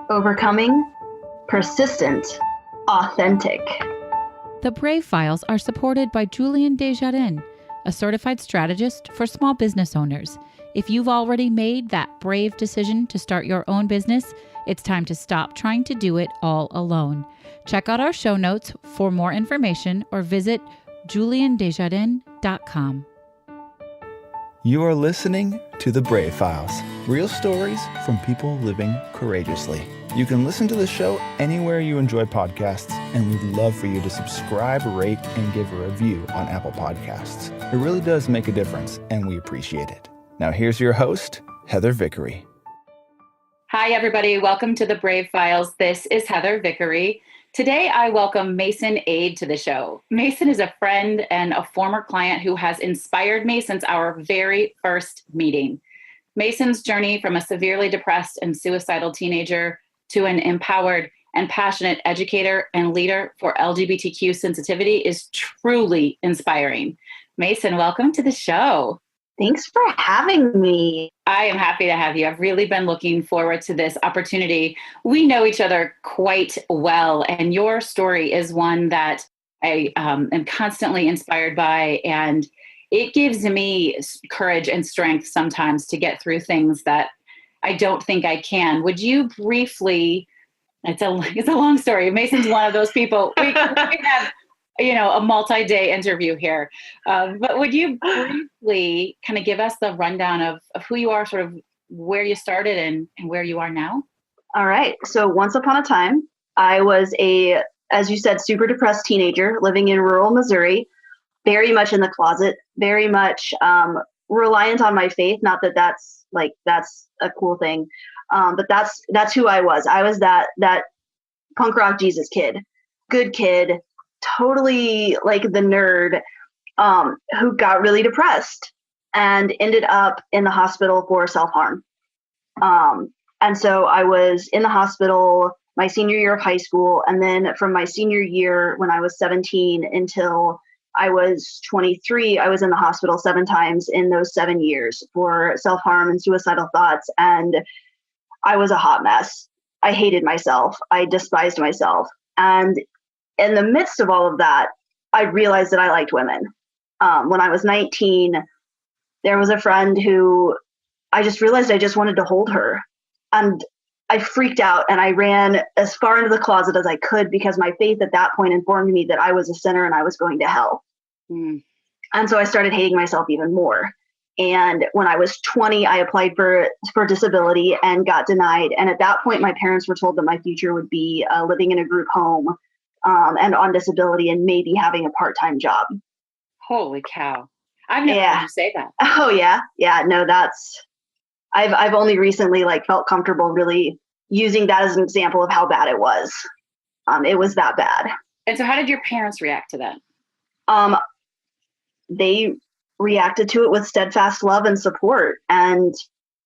overcoming, persistent, authentic. The Brave Files are supported by Julian Desjardins, a certified strategist for small business owners. If you've already made that brave decision to start your own business, it's time to stop trying to do it all alone. Check out our show notes for more information or visit juliandesjardins.com. You are listening to The Brave Files, real stories from people living courageously. You can listen to the show anywhere you enjoy podcasts, and we'd love for you to subscribe, rate, and give a review on Apple Podcasts. It really does make a difference, and we appreciate it. Now here's your host, Heather Vickery. Hi, everybody. Welcome to The Brave Files. This is Heather Vickery. Today, I welcome Mason Aid to the show. Mason is a friend and a former client who has inspired me since our very first meeting. Mason's journey from a severely depressed and suicidal teenager to an empowered and passionate educator and leader for LGBTQ sensitivity is truly inspiring. Mason, welcome to the show. Thanks for having me. I am happy to have you. I've really been looking forward to this opportunity. We know each other quite well, and your story is one that I am constantly inspired by, and it gives me courage and strength sometimes to get through things that I don't think I can. Would you briefly, it's a long story. Mason's one of those people. We have a multi-day interview here. But would you briefly kind of give us the rundown of who you are, sort of where you started and where you are now? All right. So once upon a time, I was as you said, super depressed teenager living in rural Missouri, very much in the closet, very much reliant on my faith. Not that that's a cool thing. But that's who I was. I was that punk rock Jesus kid, good kid, totally like the nerd who got really depressed and ended up in the hospital for self-harm. And so I was in the hospital my senior year of high school. And then from my senior year, when I was 17 until I was 23, I was in the hospital 7 times in those 7 years for self-harm and suicidal thoughts. And I was a hot mess. I hated myself. I despised myself. And in the midst of all of that, I realized that I liked women. When I was 19, there was a friend who I just realized I just wanted to hold her. And I freaked out and I ran as far into the closet as I could because my faith at that point informed me that I was a sinner and I was going to hell. Mm. And so I started hating myself even more. And when I was 20, I applied for disability and got denied. And at that point, my parents were told that my future would be living in a group home and on disability and maybe having a part-time job. Holy cow. I've never heard you say that. Oh, yeah. Yeah, no, I've only recently felt comfortable really using that as an example of how bad it was. It was that bad. And so how did your parents react to that? They reacted to it with steadfast love and support. And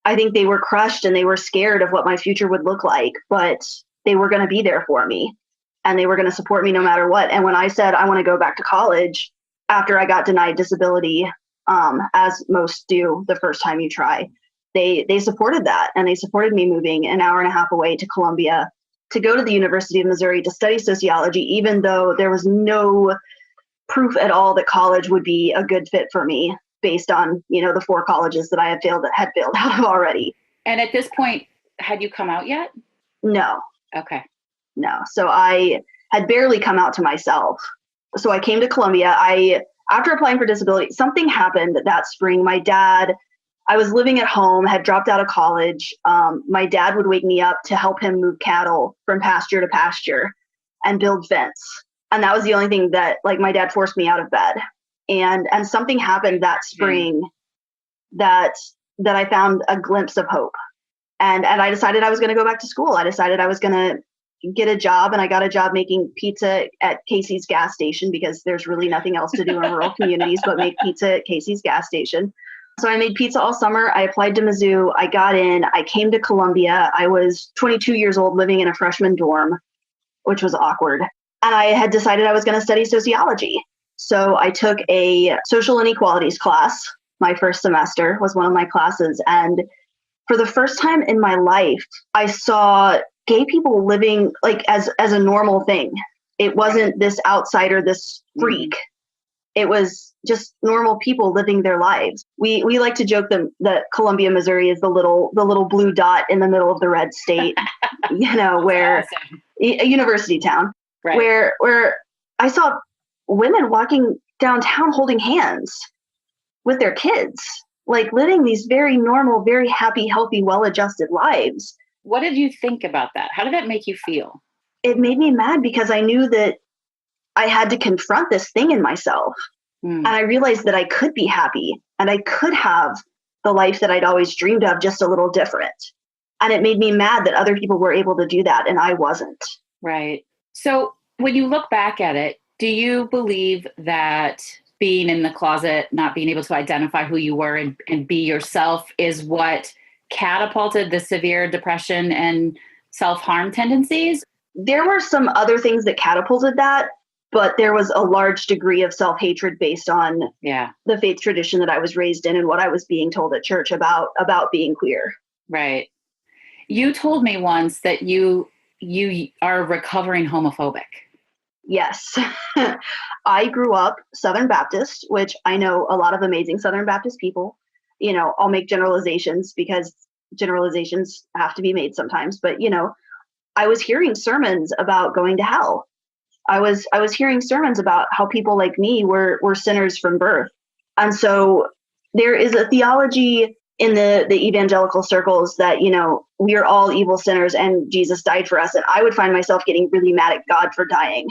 I think they were crushed and they were scared of what my future would look like, but they were going to be there for me and they were going to support me no matter what. And when I said, I want to go back to college after I got denied disability, as most do the first time you try, they supported that. And they supported me moving an hour and a half away to Columbia to go to the University of Missouri to study sociology, even though there was no proof at all that college would be a good fit for me based on, the 4 colleges that I had failed out of already. And at this point, had you come out yet? No. Okay. No. So I had barely come out to myself. So I came to Columbia. After applying for disability, something happened that spring. I was living at home, had dropped out of college. My dad would wake me up to help him move cattle from pasture to pasture and build fence. And that was the only thing that my dad forced me out of bed. And something happened that spring that I found a glimpse of hope. And I decided I was going to go back to school. I decided I was going to get a job, and I got a job making pizza at Casey's gas station because there's really nothing else to do in rural communities but make pizza at Casey's gas station. So I made pizza all summer. I applied to Mizzou. I got in. I came to Columbia. I was 22 years old living in a freshman dorm, which was awkward. And I had decided I was going to study sociology. So I took a social inequalities class. My first semester was one of my classes. And for the first time in my life, I saw gay people living like as a normal thing. It wasn't this outsider, this freak. It was just normal people living their lives. We like to joke that Columbia, Missouri is the little blue dot in the middle of the red state, where awesome. A university town, right. where I saw women walking downtown holding hands with their kids, like living these very normal, very happy, healthy, well-adjusted lives. What did you think about that? How did that make you feel? It made me mad because I knew that I had to confront this thing in myself. And I realized that I could be happy and I could have the life that I'd always dreamed of, just a little different. And it made me mad that other people were able to do that and I wasn't. Right. So when you look back at it, do you believe that being in the closet, not being able to identify who you were and be yourself is what catapulted the severe depression and self-harm tendencies? There were some other things that catapulted that, but there was a large degree of self-hatred based on the faith tradition that I was raised in and what I was being told at church about being queer. Right. You told me once that you are recovering homophobic. Yes. I grew up Southern Baptist, which I know a lot of amazing Southern Baptist people. I'll make generalizations because generalizations have to be made sometimes. But, I was hearing sermons about going to hell. I was hearing sermons about how people like me were sinners from birth. And so there is a theology in the evangelical circles that, we are all evil sinners and Jesus died for us. And I would find myself getting really mad at God for dying.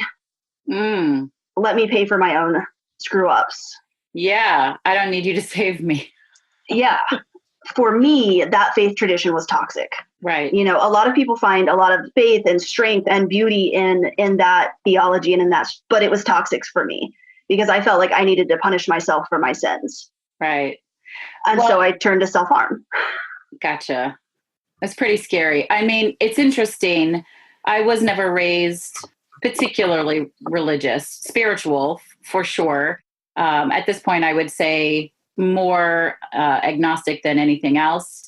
Let me pay for my own screw ups. Yeah. I don't need you to save me. Yeah. For me, that faith tradition was toxic. Right. A lot of people find a lot of faith and strength and beauty in that theology and in that, but it was toxic for me because I felt like I needed to punish myself for my sins. Right. And so I turned to self-harm. Gotcha. That's pretty scary. I mean, it's interesting. I was never raised particularly religious, spiritual for sure. At this point, I would say more agnostic than anything else.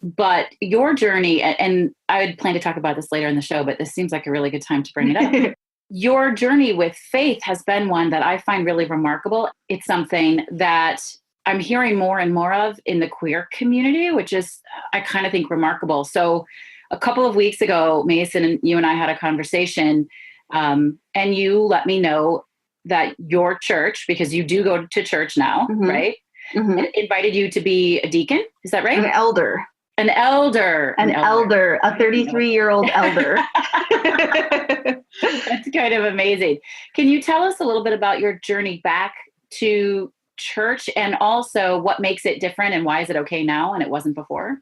But your journey, and I would plan to talk about this later in the show, but this seems like a really good time to bring it up. Your journey with faith has been one that I find really remarkable. It's something that I'm hearing more and more of in the queer community, which is, I kind of think, remarkable. So a couple of weeks ago, Mason and you and I had a conversation, and you let me know that your church, because you do go to church now, right? Invited you to be a deacon. Is that right? An elder. An elder. A 33-year-old elder. That's kind of amazing. Can you tell us a little bit about your journey back to church and also what makes it different and why is it okay now and it wasn't before?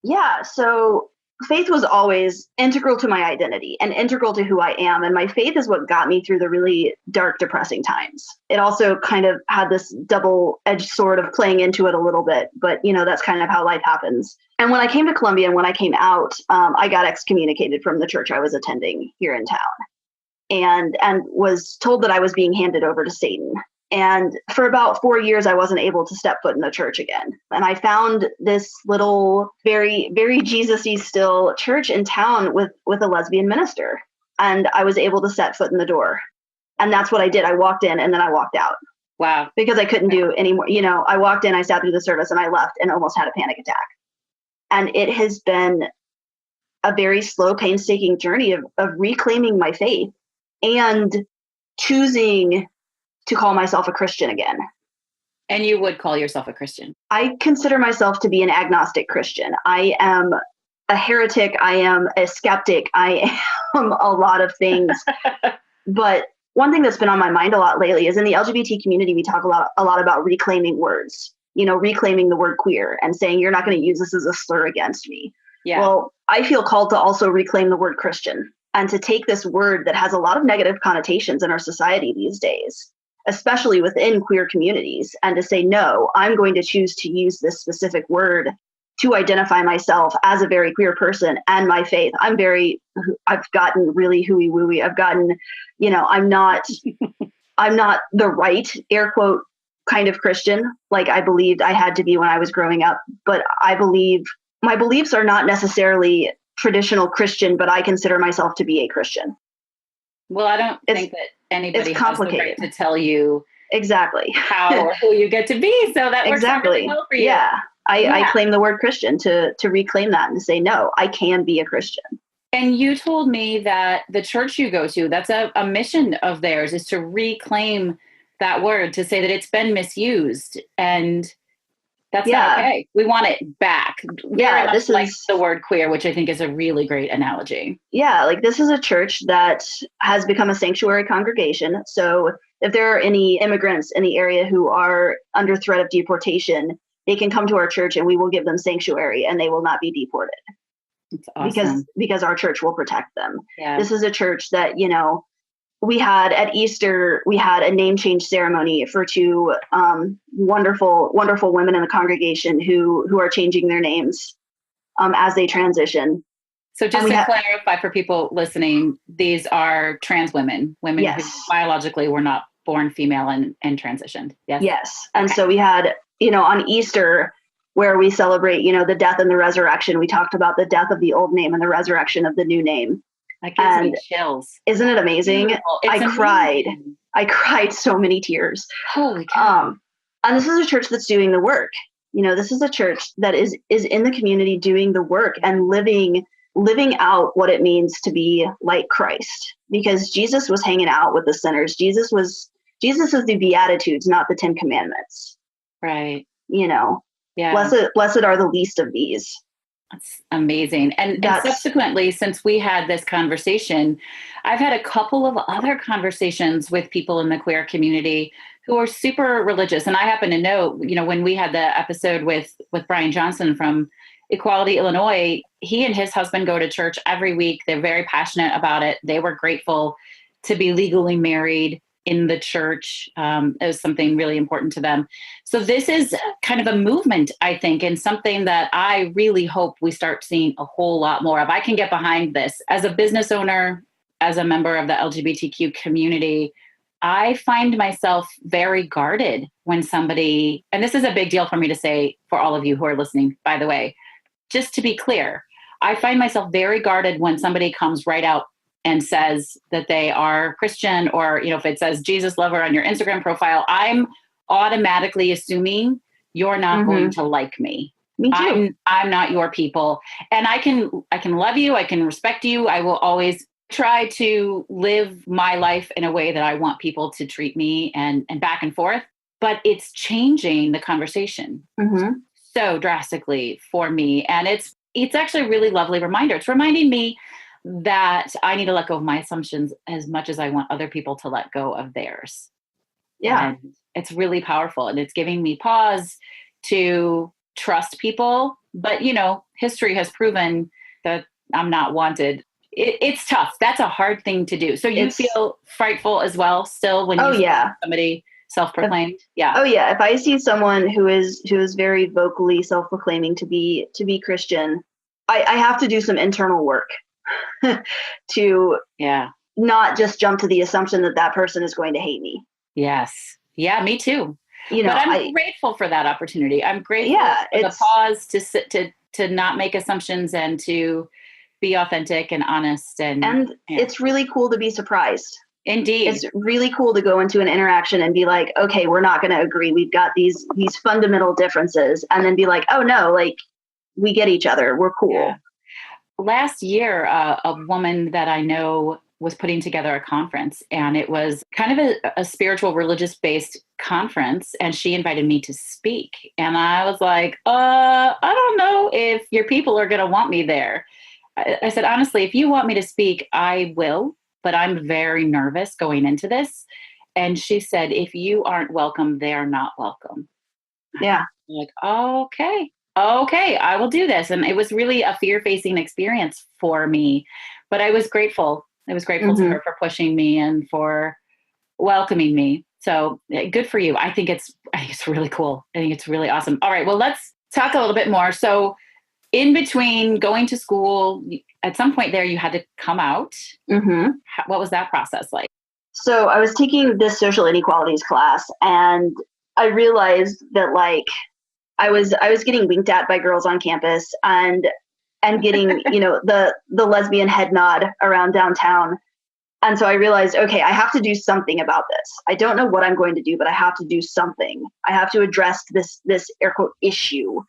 Yeah. So faith was always integral to my identity and integral to who I am. And my faith is what got me through the really dark, depressing times. It also kind of had this double-edged sword of playing into it a little bit, but that's kind of how life happens. And when I came to Columbia and when I came out, I got excommunicated from the church I was attending here in town and was told that I was being handed over to Satan. And for about 4 years, I wasn't able to step foot in the church again. And I found this little, very, very Jesus-y still church in town with a lesbian minister. And I was able to set foot in the door. And that's what I did. I walked in and then I walked out. Wow. Because I couldn't do any more. I walked in, I sat through the service and I left and almost had a panic attack. And it has been a very slow, painstaking journey of reclaiming my faith and choosing to call myself a Christian again. And you would call yourself a Christian? I consider myself to be an agnostic Christian. I am a heretic. I am a skeptic. I am a lot of things. But one thing that's been on my mind a lot lately is in the LGBT community, we talk a lot about reclaiming words, reclaiming the word queer and saying, you're not going to use this as a slur against me. Yeah. Well, I feel called to also reclaim the word Christian and to take this word that has a lot of negative connotations in our society these days, especially within queer communities, and to say, no, I'm going to choose to use this specific word to identify myself as a very queer person and my faith. I've gotten really hooey wooey. I've gotten, I'm not the right, air quote, kind of Christian like I believed I had to be when I was growing up. But I believe my beliefs are not necessarily traditional Christian, but I consider myself to be a Christian. Well, I don't think that anybody has the right to tell you exactly how or who you get to be. So that works out really well for you. Yeah. I claim the word Christian to reclaim that and to say, no, I can be a Christian. And you told me that the church you go to, that's a mission of theirs, is to reclaim that word, to say that it's been misused. And that's not okay. We want it back. Very much like the word queer, which I think is a really great analogy. Yeah, like this is a church that has become a sanctuary congregation. So if there are any immigrants in the area who are under threat of deportation, they can come to our church and we will give them sanctuary and they will not be deported. That's awesome. Because our church will protect them. Yeah. This is a church that, we had at Easter, we had a name change ceremony for two wonderful women in the congregation who are changing their names as they transition. So just to clarify for people listening, these are trans women who biologically were not born female and transitioned. Yes. Yes. And so we had, on Easter, where we celebrate, the death and the resurrection, we talked about the death of the old name and the resurrection of the new name. That gives me chills. Isn't it amazing? I cried so many tears. Holy cow. And this is a church that's doing the work. This is a church that is in the community doing the work and living out what it means to be like Christ. Because Jesus was hanging out with the sinners. Jesus is the Beatitudes, not the 10 Commandments. Right. Yeah. Blessed are the least of these. That's amazing. And subsequently, since we had this conversation, I've had a couple of other conversations with people in the queer community who are super religious. And I happen to know, when we had the episode with Brian Johnson from Equality, Illinois, he and his husband go to church every week. They're very passionate about it. They were grateful to be legally married in the church. It was something really important to them. So this is kind of a movement, I think, and something that I really hope we start seeing a whole lot more of. I can get behind this. As a business owner, as a member of the LGBTQ community, I find myself very guarded when somebody, and this is a big deal for me to say for all of you who are listening, by the way, just to be clear, I find myself very guarded when somebody comes right out and says that they are Christian, or, if it says Jesus lover on your Instagram profile, I'm automatically assuming you're not going to like me. Me too. I'm not your people. And I can love you. I can respect you. I will always try to live my life in a way that I want people to treat me and back and forth. But it's changing the conversation so drastically for me. And it's actually a really lovely reminder. It's reminding me that I need to let go of my assumptions as much as I want other people to let go of theirs. Yeah. And it's really powerful. And it's giving me pause to trust people. But, history has proven that I'm not wanted. It's tough. That's a hard thing to do. So you feel frightful as well still when you see somebody self-proclaimed? Yeah. Oh yeah. If I see someone who is very vocally self-proclaiming to be Christian, I have to do some internal work to not just jump to the assumption that person is going to hate me. Yes. Yeah, me too. But I'm grateful for that opportunity. I'm grateful for the pause to sit, to not make assumptions and to be authentic and honest. And it's really cool to be surprised. Indeed. It's really cool to go into an interaction and be like, okay, we're not going to agree. We've got these fundamental differences, and then be like, oh no, like we get each other. We're cool. Yeah. Last year, a woman that I know was putting together a conference, and it was kind of a spiritual, religious-based conference, and she invited me to speak. And I was like, I don't know if your people are going to want me there. I said, honestly, if you want me to speak, I will, but I'm very nervous going into this. And she said, if you aren't welcome, they're not welcome. Yeah. I'm like, okay, I will do this. And it was really a fear-facing experience for me, but I was grateful. I was grateful to her for pushing me and for welcoming me. So good for you. I think it's really cool. I think it's really awesome. All right, well, let's talk a little bit more. So in between going to school, at some point there, you had to come out. What was that process like? So I was taking this social inequalities class, and I realized that I was getting winked at by girls on campus, and and getting, the lesbian head nod around downtown. And so I realized, okay, I have to do something about this. I don't know what I'm going to do, but I have to do something. I have to address this air quote issue.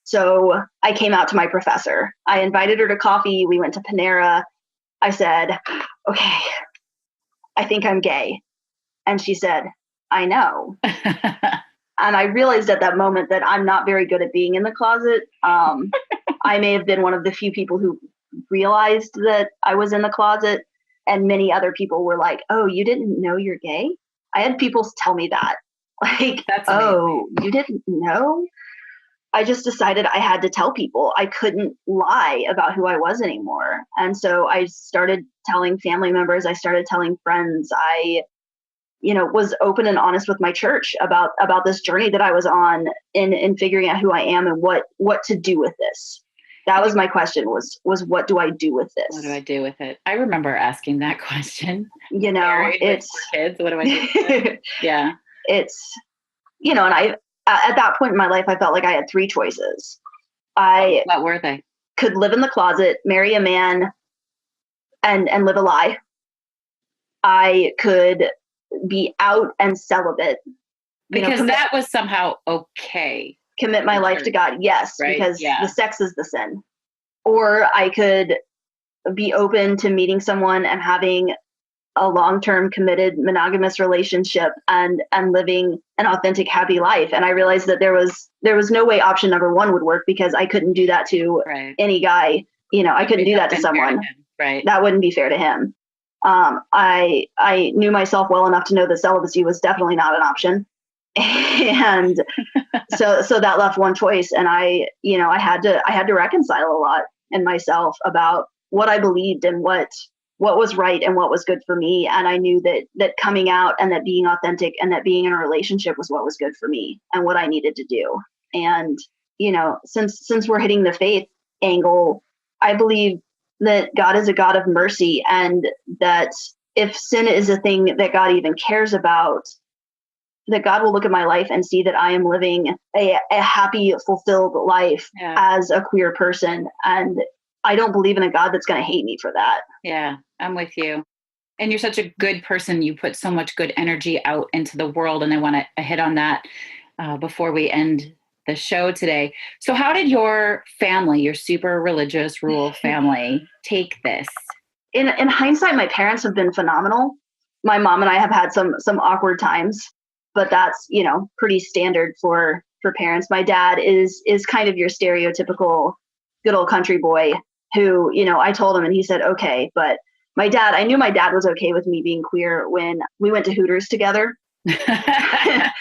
So I came out to my professor. I invited her to coffee. We went to Panera. I said, okay, I think I'm gay. And she said, I know. And I realized at that moment that I'm not very good at being in the closet. I may have been one of the few people who realized that I was in the closet. And many other people were like, oh, you didn't know you're gay? I had people tell me that. Like, oh, you didn't know? I just decided I had to tell people. I couldn't lie about who I was anymore. And so I started telling family members. I started telling friends. I, was open and honest with my church about this journey that I was on in figuring out who I am and what to do with this. That was my question was what do I do with this? What do I do with it? I remember asking that question. It's kids. What do I do with it? Yeah. It's, and I, at that point in my life, I felt like I had three choices. What were they? Could live in the closet, marry a man, and live a lie. I could be out and celibate. Because that was somehow okay. Commit my life to God, yes, right? Because the sex is the sin. Or I could be open to meeting someone and having a long-term committed monogamous relationship and living an authentic, happy life. And I realized that there was no way option number one would work because I couldn't do that to any guy. I couldn't do that to someone. Right. That wouldn't be fair to him. I knew myself well enough to know that celibacy was definitely not an option. And so that left one choice. And I had to reconcile a lot in myself about what I believed and what was right and what was good for me. And I knew that coming out and that being authentic and that being in a relationship was what was good for me and what I needed to do. And, since we're hitting the faith angle, I believe that God is a God of mercy, and that if sin is a thing that God even cares about, that God will look at my life and see that I am living a happy, fulfilled life as a queer person. And I don't believe in a God that's going to hate me for that. Yeah, I'm with you. And you're such a good person. You put so much good energy out into the world. And I want to hit on that before we end the show today. So how did your family, your super religious rural family, take this? In hindsight, my parents have been phenomenal. My mom and I have had some awkward times, but that's, pretty standard for parents. My dad is kind of your stereotypical good old country boy who, I told him and he said, okay. But I knew my dad was okay with me being queer when we went to Hooters together. I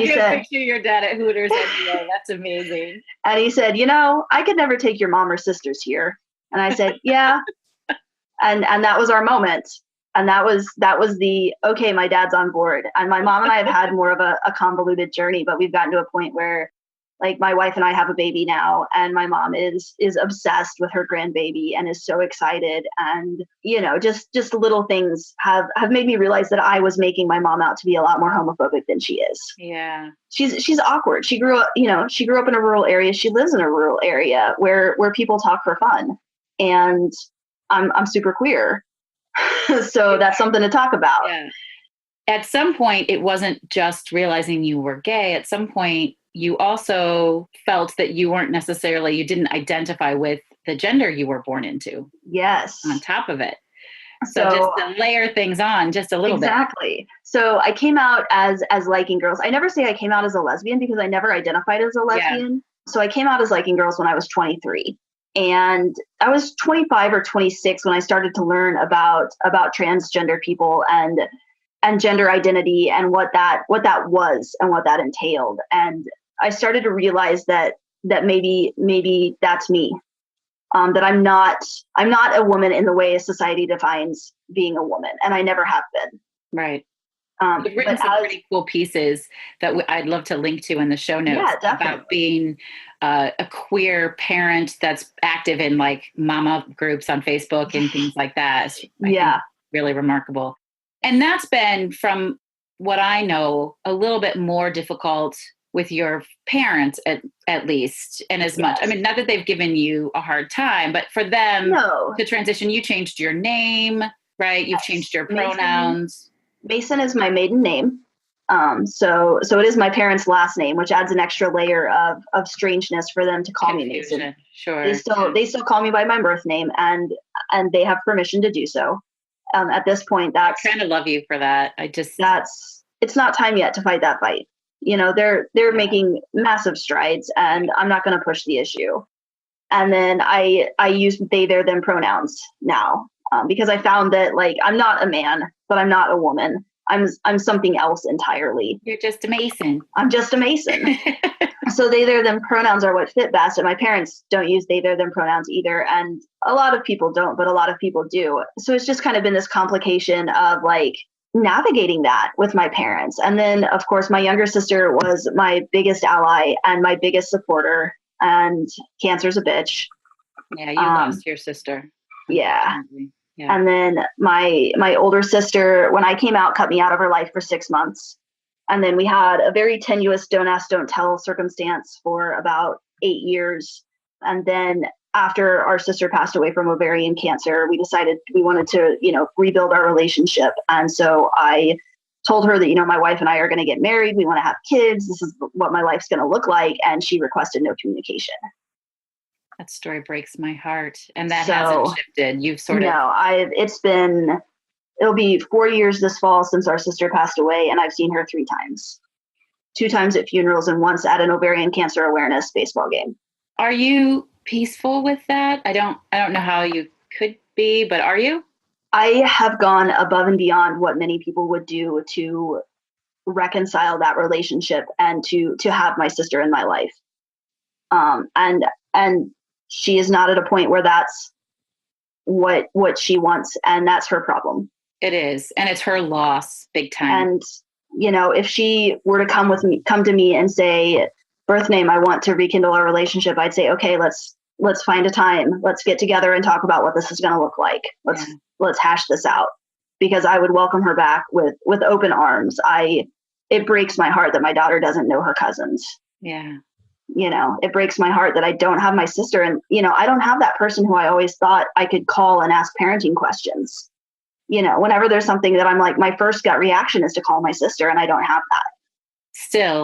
can picture your dad at Hooters anyway. That's amazing. And he said, I could never take your mom or sisters here. And I said, yeah. And that was our moment. And that was the, okay, my dad's on board. And my mom and I have had more of a convoluted journey, but we've gotten to a point where, like, my wife and I have a baby now, and my mom is obsessed with her grandbaby and is so excited. And, just little things have made me realize that I was making my mom out to be a lot more homophobic than she is. Yeah. She's awkward. She grew up in a rural area. She lives in a rural area where people talk for fun. And I'm super queer. So that's something to talk about. Yeah. At some point, it wasn't just realizing you were gay. At some point, you also felt that you didn't identify with the gender you were born into. Yes. On top of it. So just to layer things on just a little bit. Exactly. So I came out as liking girls. I never say I came out as a lesbian because I never identified as a lesbian. Yeah. So I came out as liking girls when I was 23. And I was 25 or 26 when I started to learn about transgender people and gender identity and what that was and what that entailed. And I started to realize that maybe that's me. That I'm not a woman in the way society defines being a woman, and I never have been. Right. You've written some pretty cool pieces that I'd love to link to in the show notes about being a queer parent that's active in like mama groups on Facebook and things like that. I think really remarkable. And that's been, from what I know, a little bit more difficult with your parents at least, and as much, I mean, not that they've given you a hard time, but for them to transition, you changed your name, right? You've changed your pronouns. Mason is my maiden name. So it is my parents' last name, which adds an extra layer of strangeness for them to call me Mason. Sure. They still call me by my birth name, and they have permission to do so. At this point, I kind of love you for that. It's not time yet to fight that fight. You know, they're making massive strides, and I'm not going to push the issue. And then I use they, their, them pronouns now, because I found that, like, I'm not a man, but I'm not a woman. I'm something else entirely. You're just a Mason. I'm just a Mason. So they, their, them pronouns are what fit best. And my parents don't use they, their, them pronouns either. And a lot of people don't, but a lot of people do. So it's just kind of been this complication of, like, navigating that with my parents. And then, of course, my younger sister was my biggest ally and my biggest supporter. And cancer's a bitch. Yeah, you lost your sister. Yeah. Yeah. And then my older sister, when I came out, cut me out of her life for 6 months. And then we had a very tenuous don't ask, don't tell circumstance for about 8 years. And then after our sister passed away from ovarian cancer, we decided we wanted to, rebuild our relationship. And so I told her that, my wife and I are going to get married. We want to have kids. This is what my life's going to look like. And she requested no communication. That story breaks my heart. And that hasn't shifted. You've sort of... No, it'll be 4 years this fall since our sister passed away, and I've seen her 3 times. 2 times at funerals and once at an ovarian cancer awareness baseball game. Are you peaceful with that? I don't know how you could be, but are you? I have gone above and beyond what many people would do to reconcile that relationship and to have my sister in my life. And she is not at a point where that's what she wants, and that's her problem. It is, and it's her loss, big time. And if she were to come to me and say, birth name, I want to rekindle our relationship, I'd say, okay, let's find a time. Let's get together and talk about what this is going to look like. Let's hash this out, because I would welcome her back with open arms. It breaks my heart that my daughter doesn't know her cousins. Yeah. It breaks my heart that I don't have my sister, and, I don't have that person who I always thought I could call and ask parenting questions. Whenever there's something that I'm like, my first gut reaction is to call my sister, and I don't have that.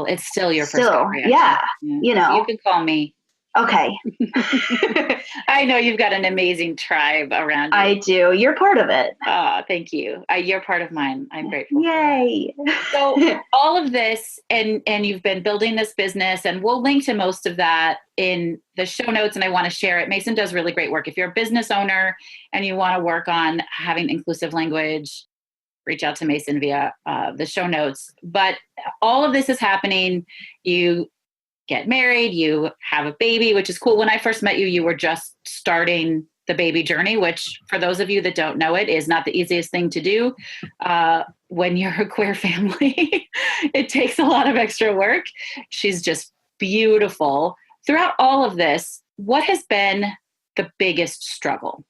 It's still your first gut reaction. Yeah. You can call me. Okay. I know you've got an amazing tribe around you. I do. You're part of it. Oh, thank you. You're part of mine. I'm grateful. Yay. So all of this, and you've been building this business, and we'll link to most of that in the show notes, and I want to share it. Mason does really great work. If you're a business owner and you want to work on having inclusive language, reach out to Mason via the show notes. But all of this is happening. You get married, you have a baby, which is cool. When I first met you, you were just starting the baby journey, which for those of you that don't know it is not the easiest thing to do. When you're a queer family, it takes a lot of extra work. She's just beautiful. Throughout all of this, what has been the biggest struggle?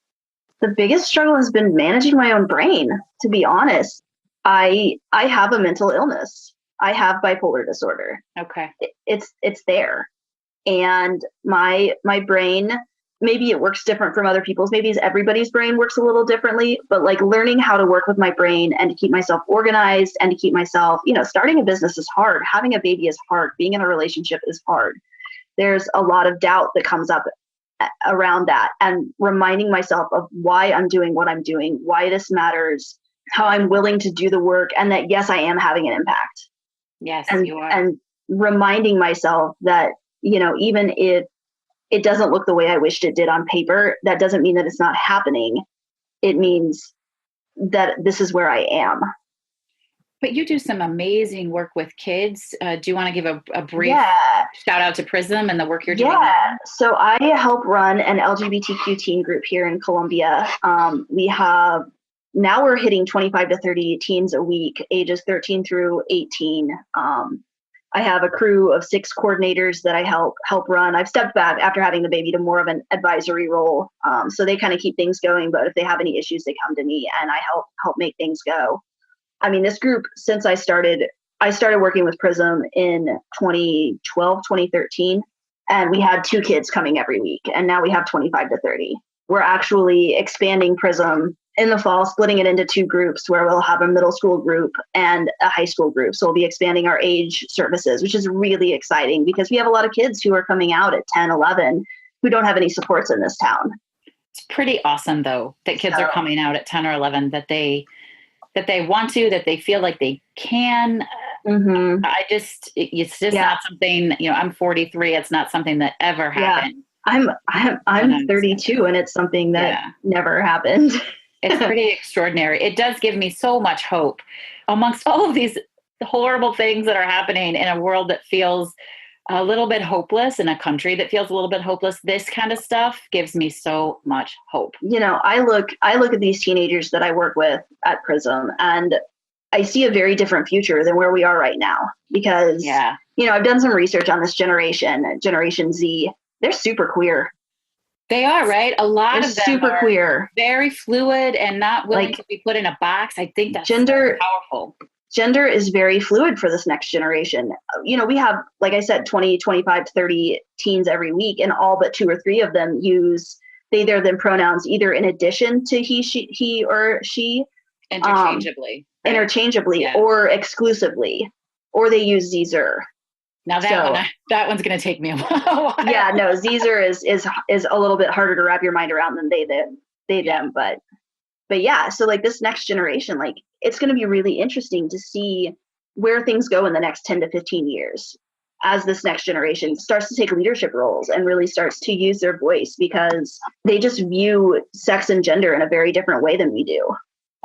The biggest struggle has been managing my own brain, to be honest. I have a mental illness. I have bipolar disorder. Okay. It's there. And my brain, maybe it works different from other people's. Maybe everybody's brain works a little differently, but, like, learning how to work with my brain and to keep myself organized and to keep myself, starting a business is hard. Having a baby is hard. Being in a relationship is hard. There's a lot of doubt that comes up around that, and reminding myself of why I'm doing what I'm doing, why this matters, how I'm willing to do the work, and that, yes, I am having an impact. Yes, you are. And reminding myself that, even if it doesn't look the way I wished it did on paper, that doesn't mean that it's not happening. It means that this is where I am. But you do some amazing work with kids. Do you want to give a brief shout out to PRISM and the work you're doing? Yeah. So I help run an LGBTQ teen group here in Columbia. Now we're hitting 25 to 30 teens a week, ages 13 through 18. I have a crew of 6 coordinators that I help run. I've stepped back after having the baby to more of an advisory role. So they kind of keep things going, but if they have any issues, they come to me and I help make things go. I mean, this group, since I started I started working with Prism in 2012, 2013, and we had 2 kids coming every week. And now we have 25 to 30. We're actually expanding Prism in the fall, splitting it into 2 groups where we'll have a middle school group and a high school group. So we'll be expanding our age services, which is really exciting because we have a lot of kids who are coming out at 10, 11 who don't have any supports in this town. It's pretty awesome, though, that kids are coming out at 10 or 11, that they want to, that they feel like they can. Mm-hmm. It's just not something, I'm 43. It's not something that ever happened. I'm 32 and it's something that never happened. It's pretty extraordinary. It does give me so much hope amongst all of these horrible things that are happening in a world that feels a little bit hopeless, in a country that feels a little bit hopeless. This kind of stuff gives me so much hope. I look at these teenagers that I work with at Prism, and I see a very different future than where we are right now because, I've done some research on this Generation Z. They're super queer. They are, right? A lot of them super are queer, very fluid and not willing to be put in a box. I think that's so powerful. Gender is very fluid for this next generation. We have, like I said, 20, 25 to 30 teens every week, and all but 2 or 3 of them use they, their, them pronouns either in addition to he or she. Interchangeably. Or exclusively, or they use Zer. Now that one's going to take me a while. Yeah, no, Zer is a little bit harder to wrap your mind around than they, them, but yeah, so like this next generation, like it's going to be really interesting to see where things go in the next 10 to 15 years as this next generation starts to take leadership roles and really starts to use their voice because they just view sex and gender in a very different way than we do.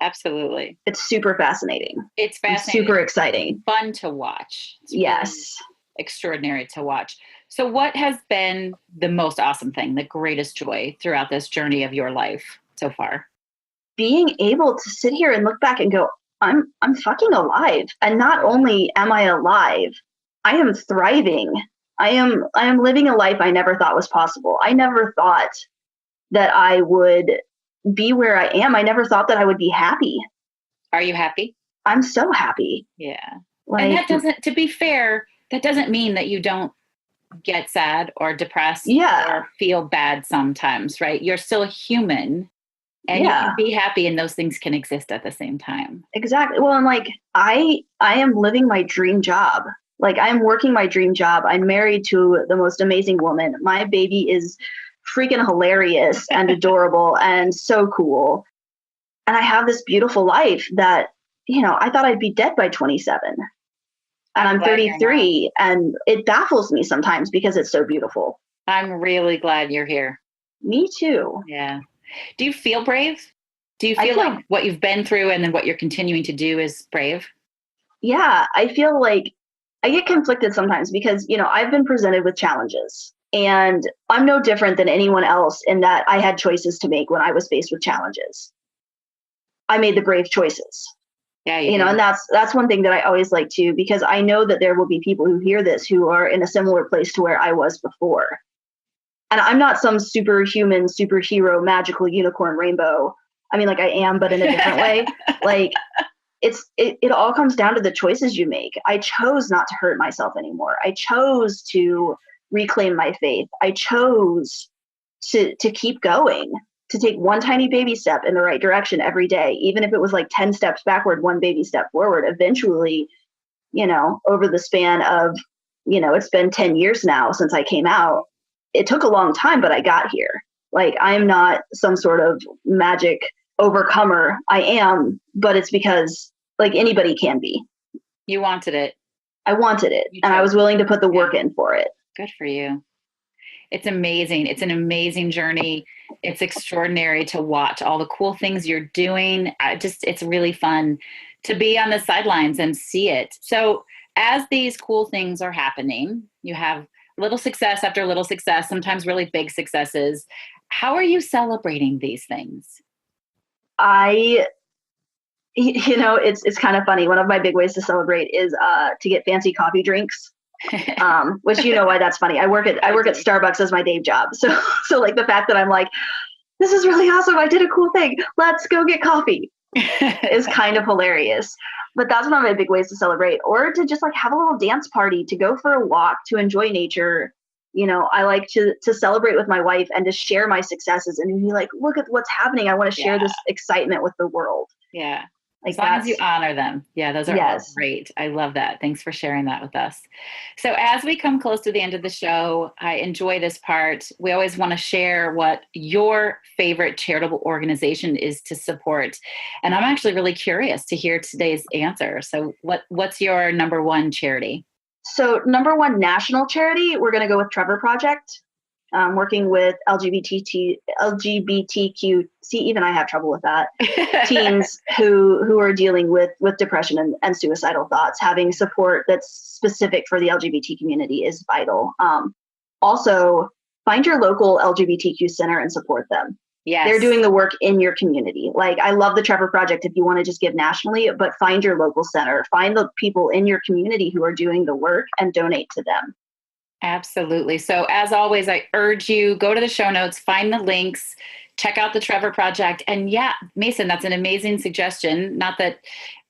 Absolutely. It's super fascinating. It's fascinating. Super exciting. Fun to watch. It's yes. Really extraordinary to watch. So what has been the most awesome thing, the greatest joy throughout this journey of your life so far? Being able to sit here and look back and go, I'm fucking alive. And not only am I alive, I am thriving. I am living a life I never thought was possible. I never thought that I would be where I am. I never thought that I would be happy. Are you happy? I'm so happy. Yeah. And that doesn't, to be fair, that doesn't mean that you don't get sad or depressed or feel bad sometimes, right? You're still a human and you can be happy and those things can exist at the same time. Exactly. Well, and like, I am living my dream job. Like I'm working my dream job. I'm married to the most amazing woman. My baby is freaking hilarious and adorable and so cool. And I have this beautiful life that, I thought I'd be dead by 27. And I'm 33 and it baffles me sometimes because it's so beautiful. I'm really glad you're here. Me too. Yeah. Do you feel brave? Do you feel like what you've been through and then what you're continuing to do is brave? Yeah, I feel like I get conflicted sometimes because, I've been presented with challenges and I'm no different than anyone else in that I had choices to make when I was faced with challenges. I made the brave choices. Yeah, and that's one thing that I always like to, because I know that there will be people who hear this who are in a similar place to where I was before. And I'm not some superhuman, superhero, magical unicorn rainbow. I mean, like I am, but in a different way. Like it all comes down to the choices you make. I chose not to hurt myself anymore. I chose to reclaim my faith. I chose to keep going, to take one tiny baby step in the right direction every day, even if it was like 10 steps backward, one baby step forward. Eventually, over the span of, it's been 10 years now since I came out. It took a long time, but I got here. Like I am not some sort of magic overcomer. I am, but it's because like anybody can be. You wanted it. I wanted it, and I was willing to put the work in for it. Good for you. It's amazing. It's an amazing journey. It's extraordinary to watch all the cool things you're doing. It's really fun to be on the sidelines and see it. So as these cool things are happening, you have little success after little success, sometimes really big successes. How are you celebrating these things? It's kind of funny. One of my big ways to celebrate is to get fancy coffee drinks. Which why that's funny. I work at Starbucks as my day job. So like the fact that I'm like, this is really awesome. I did a cool thing. Let's go get coffee. is kind of hilarious. But that's one of my big ways to celebrate, or to just like have a little dance party, to go for a walk, to enjoy nature. I like to celebrate with my wife and to share my successes and be like, look at what's happening. I want to share this excitement with the world. Yeah. Like as long as you honor them. Yeah, those are all great. I love that. Thanks for sharing that with us. So as we come close to the end of the show, I enjoy this part. We always want to share what your favorite charitable organization is to support. And I'm actually really curious to hear today's answer. So what's your number one charity? So number one national charity, we're going to go with Trevor Project. Working with LGBTQ, see, even I have trouble with that, teens who are dealing with depression and suicidal thoughts. Having support that's specific for the LGBT community is vital. Also, find your local LGBTQ center and support them. Yes. They're doing the work in your community. Like, I love the Trevor Project if you want to just give nationally, but find your local center. Find the people in your community who are doing the work and donate to them. Absolutely. So as always, I urge you, go to the show notes, find the links, check out the Trevor Project. And yeah, Mason, that's an amazing suggestion. Not that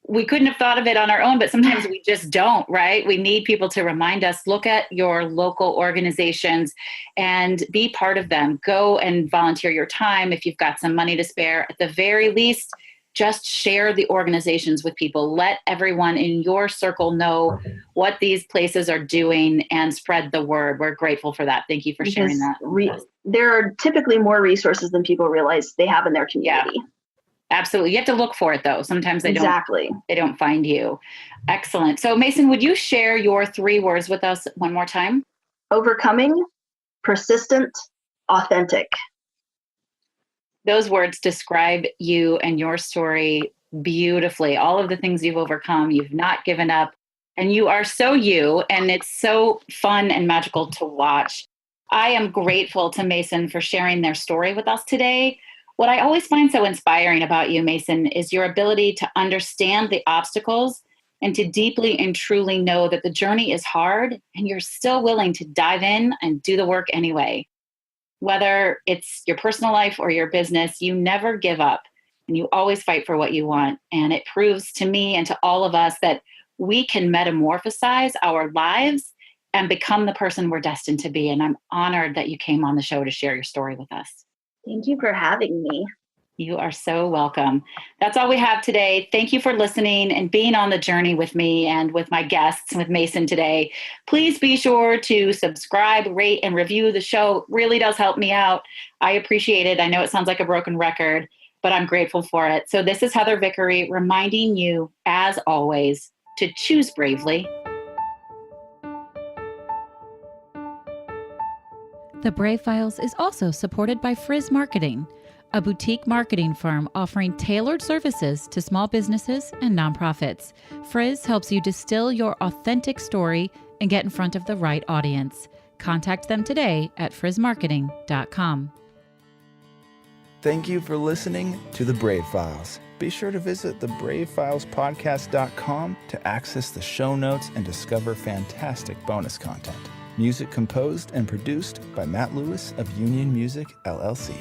we couldn't have thought of it on our own, but sometimes we just don't, right? We need people to remind us, look at your local organizations and be part of them. Go and volunteer your time if you've got some money to spare. At the very least, just share the organizations with people. Let everyone in your circle know what these places are doing and spread the word. We're grateful for that. Thank you for sharing that. There are typically more resources than people realize they have in their community. Yeah, absolutely. You have to look for it though. Sometimes they don't find you. Excellent. So Mason, would you share your 3 words with us one more time? Overcoming, persistent, authentic. Those words describe you and your story beautifully. All of the things you've overcome, you've not given up, and you are so you, and it's so fun and magical to watch. I am grateful to Mason for sharing their story with us today. What I always find so inspiring about you, Mason, is your ability to understand the obstacles and to deeply and truly know that the journey is hard and you're still willing to dive in and do the work anyway. Whether it's your personal life or your business, you never give up and you always fight for what you want. And it proves to me and to all of us that we can metamorphosize our lives and become the person we're destined to be. And I'm honored that you came on the show to share your story with us. Thank you for having me. You are so welcome. That's all we have today. Thank you for listening and being on the journey with me and with my guests, with Mason today. Please be sure to subscribe, rate, and review the show. It really does help me out. I appreciate it. I know it sounds like a broken record, but I'm grateful for it. So this is Heather Vickery reminding you, as always, to choose bravely. The Brave Files is also supported by Frizz Marketing, a boutique marketing firm offering tailored services to small businesses and nonprofits. Frizz helps you distill your authentic story and get in front of the right audience. Contact them today at frizzmarketing.com. Thank you for listening to The Brave Files. Be sure to visit thebravefilespodcast.com to access the show notes and discover fantastic bonus content. Music composed and produced by Matt Lewis of Union Music, LLC.